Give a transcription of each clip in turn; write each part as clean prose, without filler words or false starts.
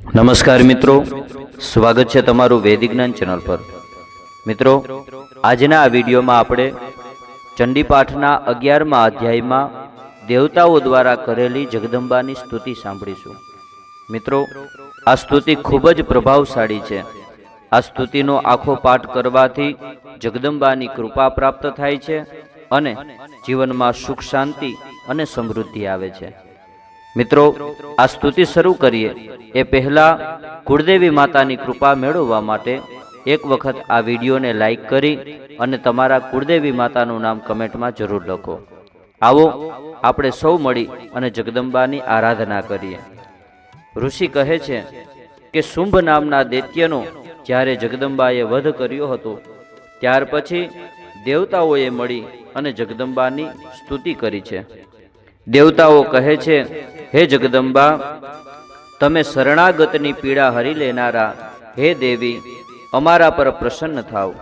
નમસ્કાર મિત્રો, સ્વાગત છે તમારું વૈદિક જ્ઞાન ચેનલ પર। મિત્રો, આજના આ વિડીયોમાં આપણે ચંડીપાઠના 11મા અધ્યાયમાં દેવતાઓ દ્વારા કરેલી જગદંબાની સ્તુતિ સાંભળીશું। મિત્રો, આ સ્તુતિ ખૂબ જ પ્રભાવશાળી છે। આ સ્તુતિનો આખો પાઠ કરવાથી જગદંબાની કૃપા પ્રાપ્ત થાય છે અને જીવનમાં સુખ શાંતિ અને સમૃદ્ધિ આવે છે। મિત્રો, આ સ્તુતિ શરૂ કરીએ એ પહેલા કુળદેવી માતાની કૃપા મેળવવા માટે એક વખત આ વિડીયોને લાઈક કરી અને તમારા કુળદેવી માતાનું નામ કમેન્ટમાં જરૂર લખો। આવો આપણે સૌ મળી અને જગદંબાની આરાધના કરીએ। ઋષિ કહે છે કે શુંભ નામના દૈત્યનો જ્યારે જગદંબાએ વધ કર્યો હતો ત્યાર પછી દેવતાઓએ મળી અને જગદંબાની સ્તુતિ કરી છે। દેવતાઓ કહે છે, હે જગદંબા, તમે શરણાગતની પીડા હરી લેનારા હે દેવી, અમારા પર પ્રસન્ન થાવ।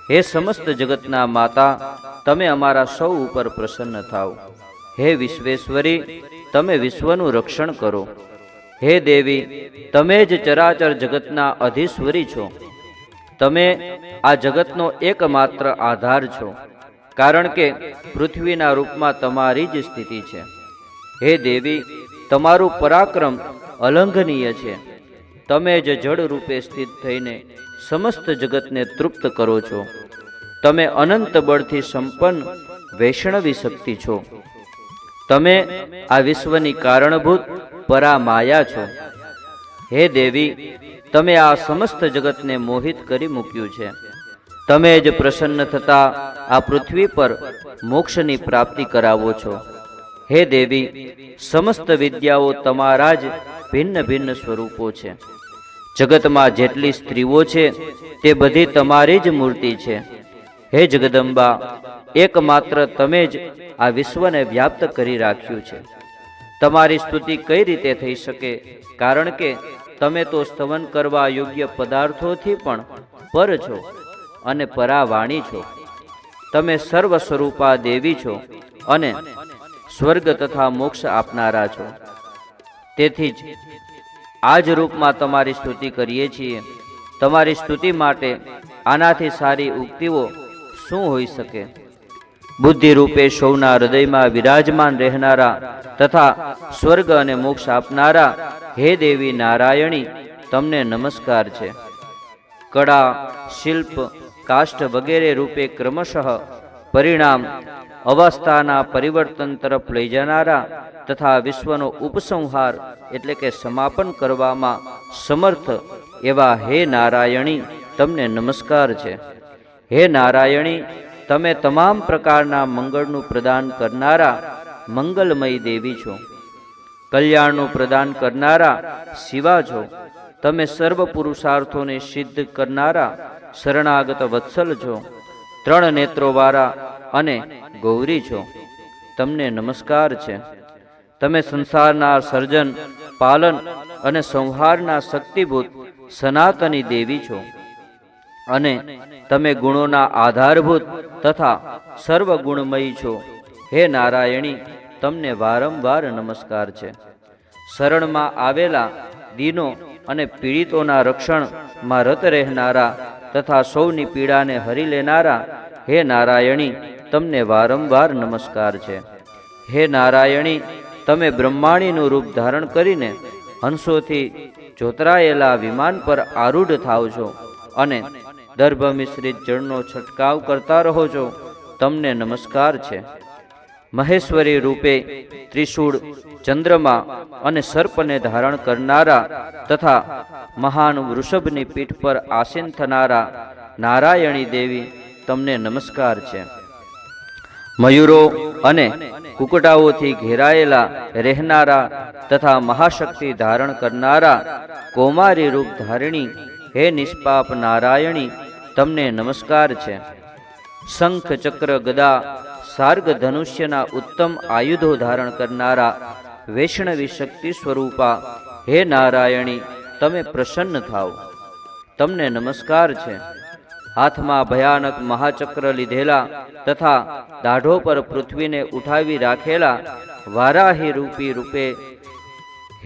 હે સમસ્ત જગતના માતા, તમે અમારા સૌ ઉપર પ્રસન્ન થાવ। હે વિશ્વેશ્વરી, તમે વિશ્વનું રક્ષણ કરો। હે દેવી, તમે જ ચરાચર જગતના અધીશ્વરી છો। તમે આ જગતનો એકમાત્ર આધાર છો, કારણ કે પૃથ્વીના રૂપમાં તમારી જ સ્થિતિ છે। હે દેવી, તમારું પરાક્રમ અલંઘનીય છે। તમે જ જળ રૂપે સ્થિત થઈને સમસ્ત જગતને તૃપ્ત કરો છો। તમે અનંત બળથી સંપન્ન વૈષ્ણવી શક્તિ છો। તમે આ વિશ્વની કારણભૂત પરામાયા છો। હે દેવી, તમે આ સમસ્ત જગતને મોહિત કરી મૂક્યું છે। તમે જ પ્રસન્ન થતા આ પૃથ્વી પર મોક્ષની પ્રાપ્તિ કરાવો છો। હે દેવી, સમસ્ત વિદ્યાઓ તમારા જ ભિન્ન ભિન્ન સ્વરૂપો છે। જગતમાં જેટલી સ્ત્રીઓ છે તે બધી તમારી જ મૂર્તિ છે। હે જગદંબા, એકમાત્ર તમે જ આ વિશ્વને વ્યાપ્ત કરી રાખ્યું છે। તમારી સ્તુતિ કઈ રીતે થઈ શકે, કારણ કે તમે તો સ્તવન કરવા યોગ્ય પદાર્થોથી પણ પર છો અને પરાવાણી છો। તમે સર્વ સ્વરૂપા દેવી છો અને સ્વર્ગ તથા મોક્ષ આપનારા છો। તેથી જ આ જ રૂપમાં તમારી સ્તુતિ કરીએ છીએ। તમારી સ્તુતિ માટે આનાથી સારી ઉક્તિઓ શું હોઈ શકે? બુદ્ધિ રૂપે સૌના હૃદયમાં વિરાજમાન રહેનારા તથા સ્વર્ગ અને મોક્ષ આપનારા હે દેવી નારાયણી, તમને નમસ્કાર છે। કળા, શિલ્પ, કાષ્ઠ વગેરે રૂપે ક્રમશઃ પરિણામ અવસ્થાના પરિવર્તન તરફ લઈ જનારા તથા વિશ્વનો ઉપસંહાર એટલે કે સમાપન કરવામાં સમર્થ એવા હે નારાયણી, તમને નમસ્કાર છે। હે નારાયણી, તમે તમામ પ્રકારના મંગળનું પ્રદાન કરનારા મંગલમયી દેવી છો। કલ્યાણનું પ્રદાન કરનારા શિવા છો। તમે સર્વ પુરુષાર્થોને સિદ્ધ કરનારા શરણાગત વત્સલ છો। ત્રણ નેત્રોવાળા અને ગૌરી છો। તમને નમસ્કાર છે। તમે સંસારના સર્જન, પાલન અને સંહારના શક્તિભૂત સનાતની દેવી છો અને તમે ગુણોના આધારભૂત તથા સર્વ ગુણમયી છો। હે નારાયણી, તમને વારંવાર નમસ્કાર છે। શરણમાં આવેલા દીનો અને પીડિતોના રક્ષણમાં રત રહેનારા તથા સૌની પીડાને હરી લેનારા હે નારાયણી, તમને વારંવાર નમસ્કાર છે। હે નારાયણી, તમે બ્રહ્માણીનું રૂપ ધારણ કરીને હંસોથી જોતરાયેલા વિમાન પર આરૂઢ થાવ છો અને દર્ભ મિશ્રિત જળનો છંટકાવ કરતા રહો છો। તમને નમસ્કાર છે। મહેશ્વરી રૂપે ત્રિશૂળ, ચંદ્રમા અને સર્પને ધારણ કરનારા તથા મહાન વૃષભની પીઠ પર આસીન થનારા નારાયણી દેવી, તમને નમસ્કાર છે। મયુરો અને કુકડાઓથી ઘેરાયેલા રહેનારા તથા મહાશક્તિ ધારણ કરનારા કૌમારી રૂપ ધારિણી હે નિષ્પાપ નારાયણી, તમને નમસ્કાર છે। શંખ, ચક્ર, ગદા, સાર્ગ, ધનુષ્યના ઉત્તમ આયુધો ધારણ કરનારા વૈષ્ણવી શક્તિ સ્વરૂપા હે નારાયણી, તમે પ્રસન્ન થાવ। તમને નમસ્કાર છે। હાથમાં ભયાનક મહાચક્ર લીધેલા તથા દાઢો પર પૃથ્વીને ઉઠાવી રાખેલા વારાહી રૂપે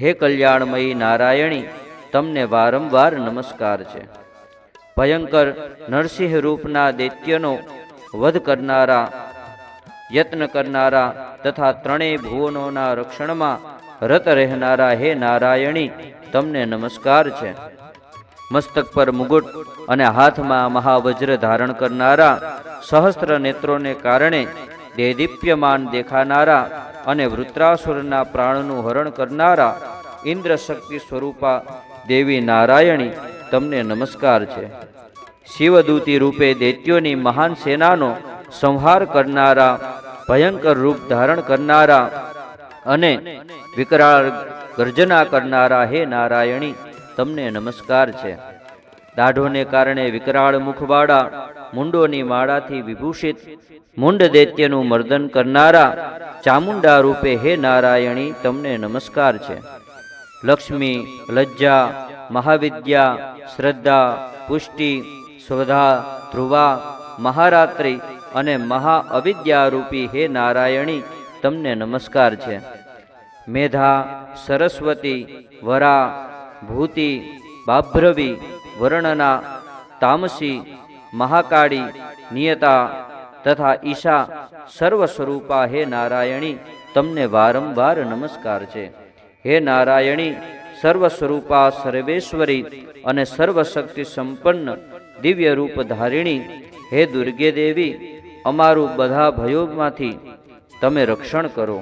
હે કલ્યાણમયી નારાયણી, તમને વારંવાર નમસ્કાર છે. ભયંકર નરસિંહ રૂપના દૈત્યનો વધ કરનારા, યત્ન કરનારા તથા ત્રણેય ભુવનોના રક્ષણમાં રત રહેનારા હે નારાયણી, તમને નમસ્કાર છે. મસ્તક પર મુગુટ અને હાથમાં મહાવજ્ર ધારણ કરનારા, સહસ્ત્ર નેત્રોને કારણે દેદીપ્યમાન દેખાનારા અને વૃત્રાસુરના પ્રાણનું હરણ કરનારા ઇન્દ્ર શક્તિ સ્વરૂપા દેવી નારાયણી, તમને નમસ્કાર છે. શિવદૂતી રૂપે દૈત્યોની મહાન સેનાનો સંહાર કરનારા, ભયંકર રૂપ ધારણ કરનારા અને વિકરાળ ગર્જના કરનારા હે નારાયણી, તમને નમસ્કાર છે. દાઢોને કારણે વિકરાળ મુખવાળા, મુંડોની માળાથી વિભૂષિત મુંડ દૈત્યનું મર્દન કરનારા ચામુંડા રૂપે હે નારાયણી, તમને નમસ્કાર છે. લક્ષ્મી, લજ્જા, મહાવિદ્યા, શ્રદ્ધા, પુષ્ટિ, સ્વધા, ધ્રુવા, મહારાત્રિ અને મહા અવિદ્યા રૂપી હે નારાયણી, તમને નમસ્કાર છે. મેધા, સરસ્વતી, વરા, ભૂતિ, બાભ્રવી, વર્ણના, તામસી, મહાકાળી, નિયતા તથા ઈશા સર્વ સ્વરૂપા હે નારાયણી, તમને વારંવાર નમસ્કાર છે. હે નારાયણી, સર્વ સ્વરૂપા, સર્વેશ્વરી અને સર્વશક્તિ સંપન્ન દિવ્ય રૂપ ધારિણી હે દુર્ગે દેવી, અમારું બધા ભયોમાંથી તમે રક્ષણ કરો.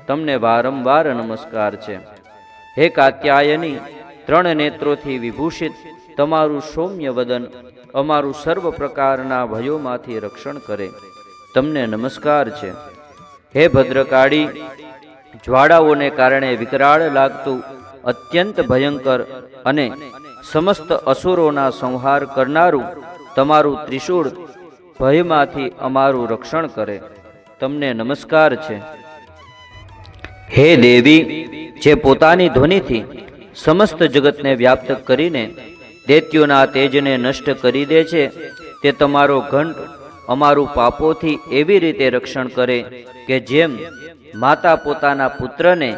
તમને વારંવાર નમસ્કાર છે. હે કાત્યાયની, ત્રણ નેત્રોથી વિભૂષિત તમારું સૌમ્ય વદન અમારું સર્વ પ્રકારના ભયોમાંથી રક્ષણ કરે. તમને નમસ્કાર છે. હે ભદ્રકાળી, જ્વાળાઓને કારણે વિકરાળ લાગતું અત્યંત ભયંકર અને સમસ્ત અસુરોના સંહાર કરનારું તમારું ત્રિશૂળ ભયમાંથી અમારું રક્ષણ કરે. તમને નમસ્કાર છે. હે દેવી, જે પોતાની ધ્વનિથી સમસ્ત જગતને વ્યાપ્ત કરીને દૈત્યોના તેજને નષ્ટ કરી દે છે, તે તમારો ઘંટ અમારું પાપોથી એવી રીતે રક્ષણ કરે કે જેમ માતા પોતાના પુત્રને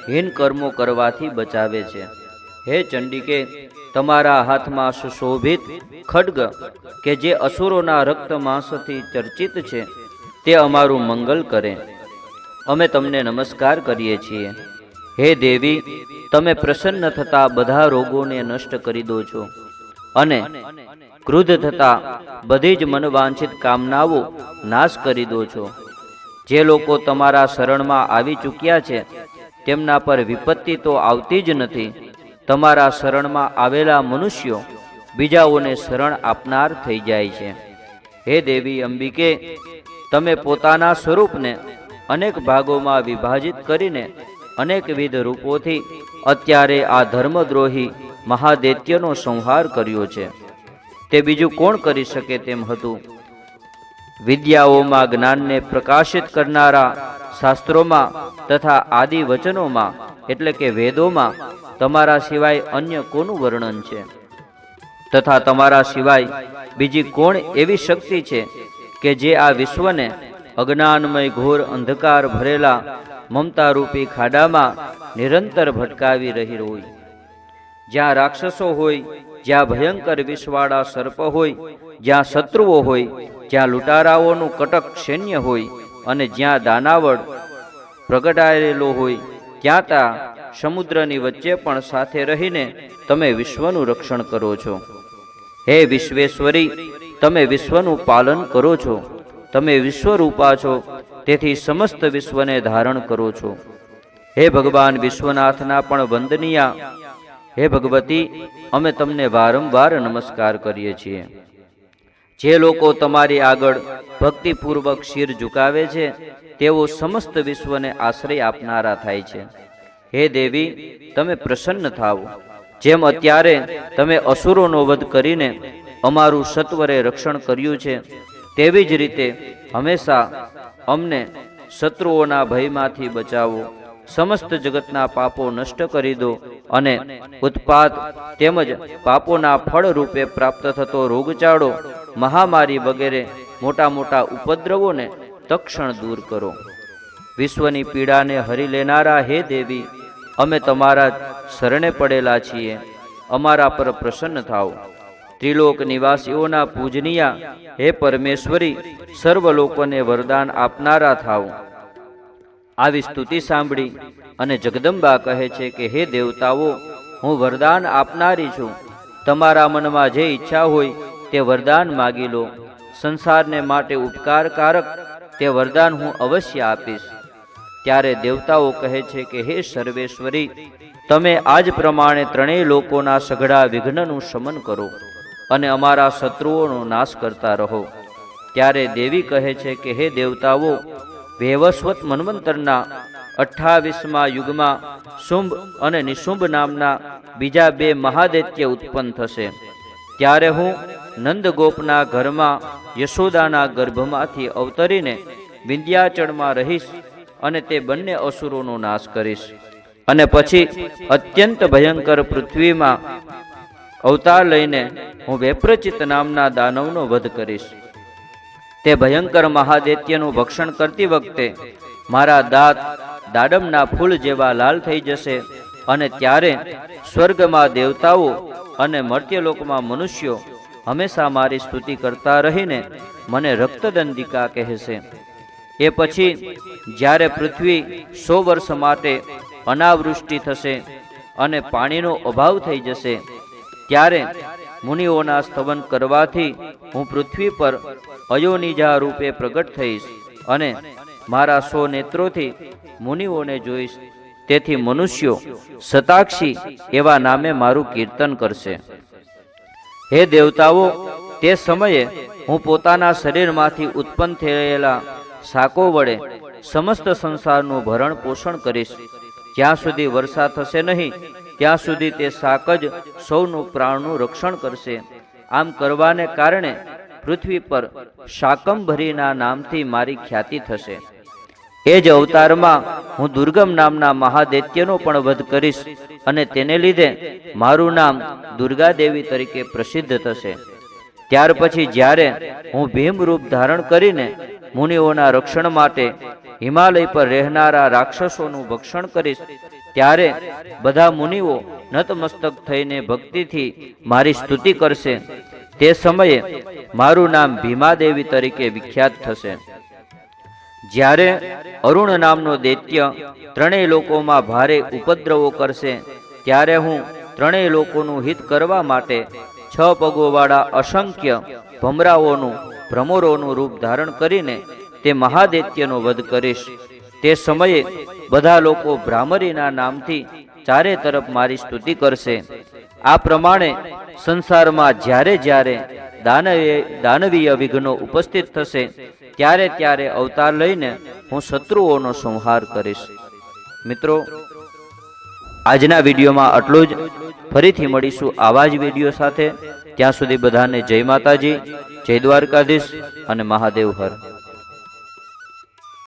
હીન કર્મો કરવાથી બચાવે છે. હે ચંડિકે, તમારા હાથમાં સુશોભિત ખડગ કે જે અસુરોના રક્ત માંસથી ચર્ચિત છે, તે અમારું મંગલ કરે. અમે તમને નમસ્કાર કરીએ છીએ. હે દેવી, તમે પ્રસન્ન થતા બધા રોગોને નષ્ટ કરી દો છો અને ક્રુદ્ધ થતા બધી જ મનવાંછિત કામનાઓ નાશ કરી દો છો. જે લોકો તમારા શરણમાં આવી ચૂક્યા છે તેમના પર વિપત્તિ તો આવતી જ નથી. તમારા શરણમાં આવેલા મનુષ્યો બીજાઓને શરણ આપનાર થઈ જાય છે. હે દેવી અંબિકે, તમે પોતાના સ્વરૂપને અનેક ભાગોમાં વિભાજિત કરીને અનેકવિધ રૂપોથી અત્યારે આ ધર્મદ્રોહી મહાદૈત્યનો સંહાર કર્યો છે. તે બીજું કોણ કરી શકે તેમ હતું. વિદ્યાઓમાં જ્ઞાનને પ્રકાશિત કરનારા શાસ્ત્રોમાં તથા આદિ વચનોમાં એટલે કે વેદોમાં તમારા સિવાય અન્ય કોનું વર્ણન છે? તથા તમારા સિવાય બીજી કોણ એવી શક્તિ છે કે જે આ વિશ્વને અજ્ઞાનમય ઘોર અંધકાર ભરેલા મમતારૂપી ખાડામાં નિરંતર ભટકાવી રહી હોય? જ્યાં રાક્ષસો હોય, જ્યાં ભયંકર વિષવાળા સર્પ હોય, જ્યાં શત્રુઓ હોય, જ્યાં લૂંટારાઓનું કટક સૈન્ય હોય અને જ્યાં દાનાવડ પ્રગટાયેલો હોય, ત્યાં ત્યાં સમુદ્રની વચ્ચે પણ સાથે રહીને તમે વિશ્વનું રક્ષણ કરો છો. હે વિશ્વેશ્વરી, તમે વિશ્વનું પાલન કરો છો. તમે વિશ્વરૂપા છો, તેથી સમસ્ત વિશ્વને ધારણ કરો છો. હે ભગવાન વિશ્વનાથના પણ વંદનીયા, હે ભગવતી, અમે તમને વારંવાર નમસ્કાર કરીએ છીએ. જે લોકો તમારી આગળ ભક્તિપૂર્વક શિર ઝુકાવે છે તેઓ સમસ્ત વિશ્વને આશ્રય આપનારા થાય છે. હે દેવી, તમે પ્રસન્ન થાઓ. જેમ અત્યારે તમે અસુરોનો વધ કરીને અમારું સત્વરે રક્ષણ કર્યું છે, તેવી જ રીતે હંમેશા અમને શત્રુઓના ભયમાંથી બચાવો. સમસ્ત જગતના પાપો નષ્ટ કરી દો અને ઉત્પાત તેમજ પાપોના ફળ રૂપે પ્રાપ્ત થતો રોગચાળો, મહામારી વગેરે મોટા મોટા ઉપદ્રવોને તક્ષણ દૂર કરો. વિશ્વની પીડાને હરી લેનારા હે દેવી, અમે તમારા શરણે પડેલા છીએ. અમારા પર પ્રસન્ન થાઓ. ત્રિલોક નિવાસીઓના પૂજનીયા હે પરમેશ્વરી, સર્વ લોકોને વરદાન આપનારા થાઓ. આવી સ્તુતિ સાંભળી અને જગદંબા કહે છે કે હે દેવતાઓ, હું વરદાન આપનારી છું. તમારા મનમાં જે ઈચ્છા હોય તે વરદાન માગી લો. સંસારને માટે ઉપકારકારક તે વરદાન હું અવશ્ય આપીશ. ત્યારે દેવતાઓ કહે છે કે હે સર્વેશ્વરી, તમે આજ પ્રમાણે ત્રણેય લોકોના સઘળા વિઘ્નનું શમન કરો અને અમારા શત્રુઓનો નાશ કરતા રહો. ત્યારે દેવી કહે છે કે હે દેવતાઓ, વૈવસ્વત મન્વંતરના 28મા યુગમાં શુંભ અને નિશુંભ નામના બીજા 2 મહાદૈત્ય ઉત્પન્ન થશે. ત્યારે હું નંદગોપના ઘરમાં યશોદાના ગર્ભમાંથી અવતરીને વિંધ્યાચળમાં રહીશ અને તે બંને અસુરોનો નાશ કરીશ. અને પછી અત્યંત ભયંકર પૃથ્વીમાં અવતાર લઈને હું વેપ્રચિત નામના દાનવનો વધ કરીશ. તે ભયંકર મહાદૈત્યનું ભક્ષણ કરતી વખતે મારા દાંત દાડમના ફૂલ જેવા લાલ થઈ જશે અને ત્યારે સ્વર્ગમાં દેવતાઓ અને મર્ત્યલોકમાં મનુષ્યો હંમેશા મારી સ્તુતિ કરતા રહીને મને રક્તદંડિકા કહેશે. એ પછી જ્યારે પૃથ્વી 100 વર્ષ માટે અનાવૃષ્ટિ થશે અને પાણીનો અભાવ થઈ જશે, ત્યારે મુનિઓના સ્તવન કરવાથી હું પૃથ્વી પર અયોનિજા રૂપે પ્રગટ થઈશ અને મારા 100 નેત્રોથી મુનિઓને જોઈશ. તેથી મનુષ્યો શતાક્ષી એવા નામે મારું કીર્તન કરશે. હે દેવતાઓ, તે સમયે હું પોતાના શરીરમાંથી ઉત્પન્ન થયેલા શાકો વડે સમસ્ત સંસારનું ભરણ પોષણ કરીશ. જ્યાં સુધી વર્ષા થશે નહીં ત્યાં સુધી તે શાક જ સૌનું પ્રાણનું રક્ષણ કરશે. આમ કરવાને કારણે પૃથ્વી પર શાકંભરીના નામથી મારી ખ્યાતિ થશે. એ જ અવતારમાં હું દુર્ગમ નામના મહાદૈત્યનો પણ વધ કરીશ અને તેને લીધે મારું નામ દુર્ગા દેવી તરીકે પ્રસિદ્ધ થશે. ત્યાર પછી જ્યારે હું ભીમ રૂપ ધારણ કરીને મુનિઓના રક્ષણ માટે હિમાલય પર રહેનારા રાક્ષસોનું ભક્ષણ કરીશ, ત્યારે બધા મુનિઓ નતમસ્તક થઈને ભક્તિથી મારી સ્તુતિ કરશે. તે સમયે મારું નામ ભીમાદેવી તરીકે વિખ્યાત થશે. જ્યારે અરુણ નામનો દૈત્ય ત્રણેય લોકોમાં ભારે ઉપદ્રવો કરશે, ત્યારે હું ત્રણેય લોકોનું હિત કરવા માટે 6 પગોવાળા અસંખ્ય ભમરાઓનું ભ્રમરોનું રૂપ ધારણ કરીને તે મહાદૈત્યનો વધ કરીશ. તે સમયે બધા લોકો ભ્રામરીના નામથી ચારે તરફ મારી સ્તુતિ કરશે. આ પ્રમાણે સંસારમાં જ્યારે જ્યારે દાનવીય વિઘ્નો ઉપસ્થિત થશે, ત્યારે ત્યારે અવતાર લઈને હું શત્રુઓનો સંહાર કરીશ. મિત્રો, આજના વિડીયોમાં આટલું જ. ફરીથી મળીશું આવા જ વિડીયો સાથે. ત્યાં સુધી બધાને જય માતાજી, જય દ્વારકાધીશ અને મહાદેવ હર.